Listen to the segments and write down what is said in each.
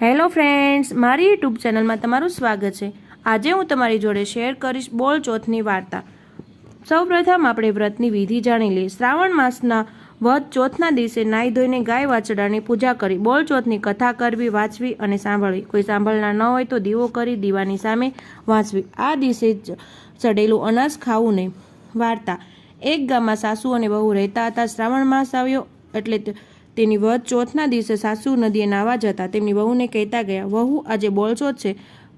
Hello friends, મારી YouTube ચેનલમાં તમારું સ્વાગત છે। આજે હું તમારી જોડે શેર કરીશ બોળ ચોથની વાર્તા। સૌપ્રથમ આપણે વ્રતની વિધિ જાણી લઈએ। શ્રાવણ માસના વધ ચોથના દિવસે નાહી ધોઈને ગાય વાછરડાની પૂજા કરી બોળ ચોથની કથા કરવી, વાંચવી અને સાંભળવી। કોઈ સાંભળનાર ન હોય તો દીવો કરી દીવાની સામે વાંચવી। આ દિવસે ચડેલું અનાજ ખાવું નહીં। વાર્તા: એક ગામમાં સાસુ અને વહુ રહેતા હતા। શ્રાવણ માસ આવ્યો એટલે તેની વધ ચોથના દિવસે સાસુ નદીએ નાહવા જતા તેમની વહુને કહેતા ગયા, વહુ, આજે બોળચોથ છે,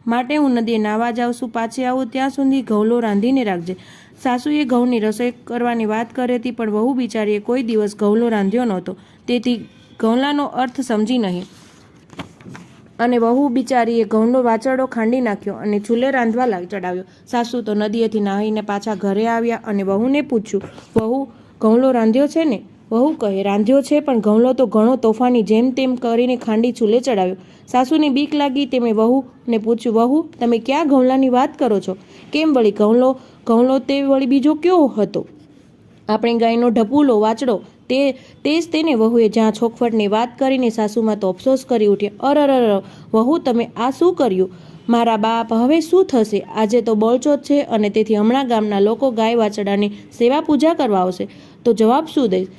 માટે હું નદીએ નાહવા જાઉં છું, પાછી આવું ત્યાં સુધી ઘઉંલો રાંધીને રાખજે। સાસુએ ઘઉંની રસોઈ કરવાની વાત કરી હતી, પણ વહુ બિચારીએ કોઈ દિવસ ઘઉંલો રાંધ્યો નહોતો, તેથી ઘઉંલાનો અર્થ સમજી નહીં અને વહુ બિચારીએ ઘઉંનો વાચરડો ખાંડી નાખ્યો અને ચૂલે રાંધવા ચડાવ્યો। સાસુ તો નદીએથી નાહીને પાછા ઘરે આવ્યા અને વહુને પૂછ્યું, વહુ, ઘઉંલો રાંધ્યો છે ને? વહુ કહે, રાંધ્યો છે, પણ ઘઉંલો તો ઘણો તોફાની, જેમ તેમ કરીને ખાંડી ચૂલે ચડાવ્યો। સાસુને બીક લાગી, તેમણે વહુને પૂછ્યું, વહુ, તમે ક્યાં ઘઉંલાની વાત કરો છો? કેમ વળી ઘઉંલો તે વળી બીજો કયો હતો? આપણે ગાયનો ઢપુલો વાચડો, તે જ તેને, વહુએ જ્યાં ચોખવટની વાત કરીને સાસુમાં તો અફસોસ કરી ઉઠ્યા। અરર, વહુ, તમે આ શું કર્યું? મારા બાપ, હવે શું થશે? આજે તો બોળચોથ છે અને તેથી હમણાં ગામના લોકો ગાય વાછરડાની સેવા પૂજા કરવા આવશે, તો જવાબ શું દઈશ?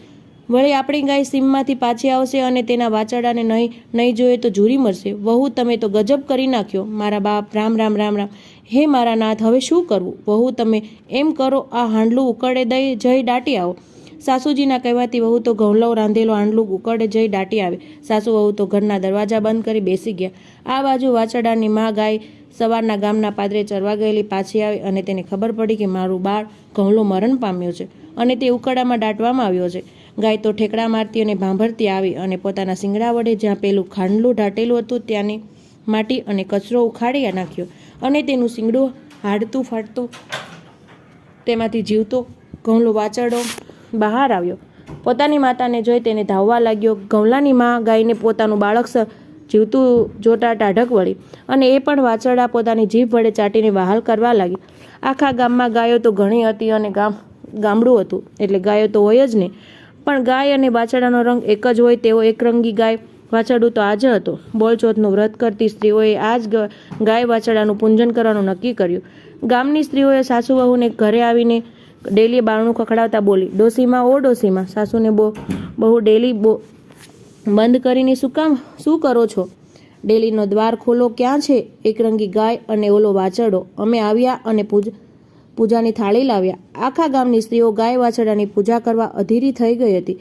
વળી આપણી ગાય સીમમાંથી પાછી આવશે અને તેના વાછરડાને નહીં જોઈએ તો ઝૂરી મરશે। વહુ, તમે તો ગજબ કરી નાખ્યો। મારા બાપ, રામ રામ રામ રામ। હે મારા નાથ, હવે શું કરવું? વહુ, તમે એમ કરો, આ હાંડલું ઉકળે જઈ દાટી આવો। સાસુજીના કહેવાથી વહુ તો ઘઉંલો રાંધેલો હાંડલું ઉકળે જઈ દાટી આવે। સાસુ વહુ તો ઘરના દરવાજા બંધ કરી બેસી ગયા। આ બાજુ વાછરડાની માં ગાય સવારના ગામના પાદરે ચરવા ગયેલી પાછી આવી અને તેને ખબર પડી કે મારું બાળ ઘઉંલો મરણ પામ્યો છે અને તે ઉકળામાં દાટવામાં આવ્યો છે। ગાય તો ઠેકડા મારતી અને ભાંભરતી આવી અને પોતાના શિંગડા વડે જ્યાં પેલું ખાંડલું દાટેલું હતું ત્યાંની માટી અને કચરો ઉખાડી નાખ્યો અને તેનું શિંગડું હાડતું ફાટતું તેમાંથી જીવતો ઘઉંલો વાછરડો બહાર આવ્યો। પોતાની માતાને જોઈ તેને ધાવવા લાગ્યો। ઘઉંલાની માં ગાયને પોતાનું બાળક જીવતું જોતા ટાઢક વળી અને એ પણ વાછરડા પોતાની જીભ વડે ચાટીને વહાલ કરવા લાગી। આખા ગામમાં ગાયો તો ઘણી હતી અને ગામડું હતું એટલે ગાયો તો હોય જ નહીં, પણ ગાય અને વાછરડાનો રંગ એક જ હોય તેવો એકરંગી ગાય વાછરડું તો આજ હતો। બોળચોથનું વ્રત કરતી સ્ત્રીઓએ આજ ગાય વાછરડાનું પૂજન કરવાનું નક્કી કર્યું। ગામની સ્ત્રીઓએ સાસુ વહુને ઘરે આવીને ડેલીએ બારણું ખખડાવતા બોલી, ડોસીમાં, ઓ ડોસીમાં। સાસુને બહુ ડેલી બંધ કરીને શું કરો છો? ડેલીનો દ્વાર ખોલો, ક્યાં છે એકરંગી ગાય અને ઓલો વાછરડો? અમે આવ્યા અને પૂજાની થાળી લાવ્યા। આખા ગામની સ્ત્રીઓ ગાય વાછરડાની પૂજા કરવા અધીરી થઈ ગઈ હતી,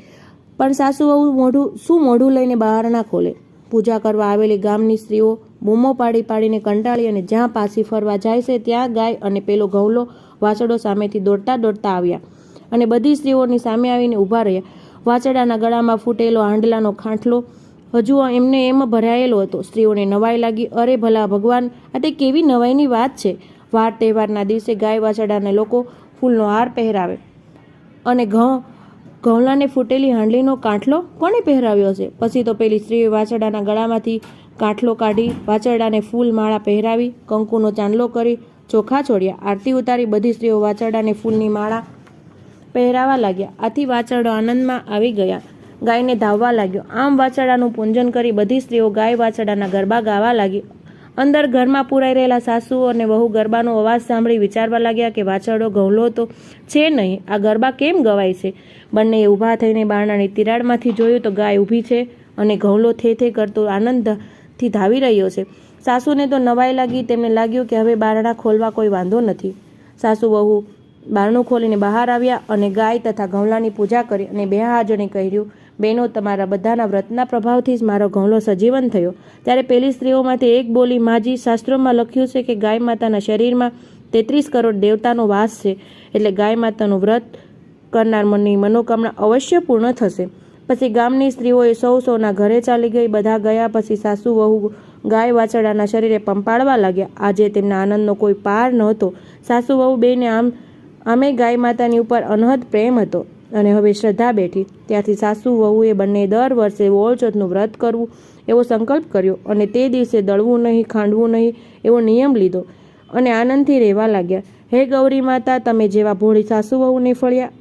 પણ સાસુ વહુ મોઢું લઈને બહાર ના ખોલે। પૂજા કરવા આવેલી ગામની સ્ત્રીઓ બૂમો પાડીને કંટાળી અને જ્યાં પાછી ફરવા જાય છે ત્યાં ગાય અને પેલો ઘઉંલો વાછરડો સામેથી દોડતા આવ્યા અને બધી સ્ત્રીઓની સામે આવીને ઊભા રહ્યા। વાછરડાના ગળામાં ફૂટેલો હાંડલાનો ખાંઠલો હજુ એમને એમ ભરાયેલો હતો। સ્ત્રીઓને નવાઈ લાગી, અરે ભલા ભગવાન, આ તે કેવી નવાઈની વાત છે! વાર તહેવારના દિવસે ગાય વાછરડાને લોકો ફૂલનો હાર પહેરાવે અને ઘઉંલાને ફૂટેલી હાંડલીનો કાંઠલો કોણે પહેરાવ્યો હશે? પછી તો પેલી સ્ત્રીએ વાછરડાના ગળામાંથી કાંઠલો કાઢી વાછરડાને ફૂલ માળા પહેરાવી, કંકુનો ચાંદલો કરી, ચોખા છોડ્યા, આરતી ઉતારી બધી સ્ત્રીઓ વાછરડાને ફૂલની માળા પહેરાવા લાગ્યા। આથી વાછરડો આનંદમાં આવી ગાયને ધાવવા લાગ્યો। આમ વાછરડાનું પૂજન કરી બધી સ્ત્રીઓ ગાય વાછરડાના ગરબા ગાવા લાગી। અંદર ઘરમાં પુરાઈ રહેલા સાસુ અને વહુ ગરબાનો અવાજ સાંભળી વિચારવા લાગ્યા કે વાછરડો ઘઉંલો તો છે નહીં, આ ગરબા કેમ ગવાય છે? બંનેએ ઊભા થઈને બારણાની તિરાડમાંથી જોયું તો ગાય ઊભી છે અને ઘઉંલો થે કરતો આનંદથી ધાવી રહ્યો છે। સાસુને તો નવાઈ લાગી, તેમને લાગ્યું કે હવે બારણા ખોલવા કોઈ વાંધો નથી। સાસુ વહુ બારણું ખોલીને બહાર આવ્યા અને ગાય તથા ઘઉંલાની પૂજા કરી અને બે હાથ જોડીને કહ્યું, બહેનો, તમારા બધાના વ્રતના પ્રભાવથી જ મારો ઘઉંલો સજીવન થયો। ત્યારે પેલી સ્ત્રીઓમાંથી એક બોલી, માજી, શાસ્ત્રોમાં લખ્યું છે કે ગાય માતાના શરીરમાં 33 કરોડ દેવતાનો વાસ છે, એટલે ગાય માતાનું વ્રત કરનાર મનની મનોકામના અવશ્ય પૂર્ણ થશે। પછી ગામની સ્ત્રીઓએ સૌના ઘરે ચાલી ગઈ। બધા ગયા પછી સાસુ વહુ ગાય વાછરડાના શરીરે પંપાળવા લાગ્યા। આજે તેમના આનંદનો કોઈ પાર નહોતો। સાસુ વહુ બેને આમે ગાય માતાની ઉપર અનહદ પ્રેમ હતો અને હવે શ્રદ્ધા બેઠી। ત્યાંથી સાસુ વહુએ બંને દર વર્ષે બોળચોથનું વ્રત કરવું એવો સંકલ્પ કર્યો અને તે દિવસે દળવું નહીં, ખાંડવું નહીં એવો નિયમ લીધો અને આનંદથી રહેવા લાગ્યા। હે ગૌરી માતા, તમે જેવા ભોળી સાસુ વહુને ફળ્યા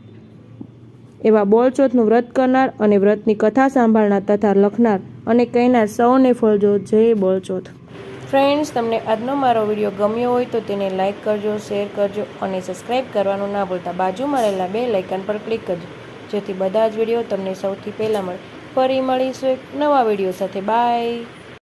એવા બોળચોથનું વ્રત કરનાર અને વ્રતની કથા સાંભળનાર તથા લખનાર અને કહેનાર સૌને ફળજો. જય બોળચોથ. ફ્રેન્ડ્સ, તમને આજનો મારો વિડીયો ગમ્યો હોય તો તેને લાઇક કરજો, શેર કરજો અને સબસ્ક્રાઈબ કરવાનું ના ભૂલતા. બાજુમાં રહેલા બેલ આઇકન પર ક્લિક કરજો જેથી બધા જ વિડીયો તમને સૌથી પહેલાં મળે. ફરી મળીશું એક નવા વિડીયો સાથે. બાય.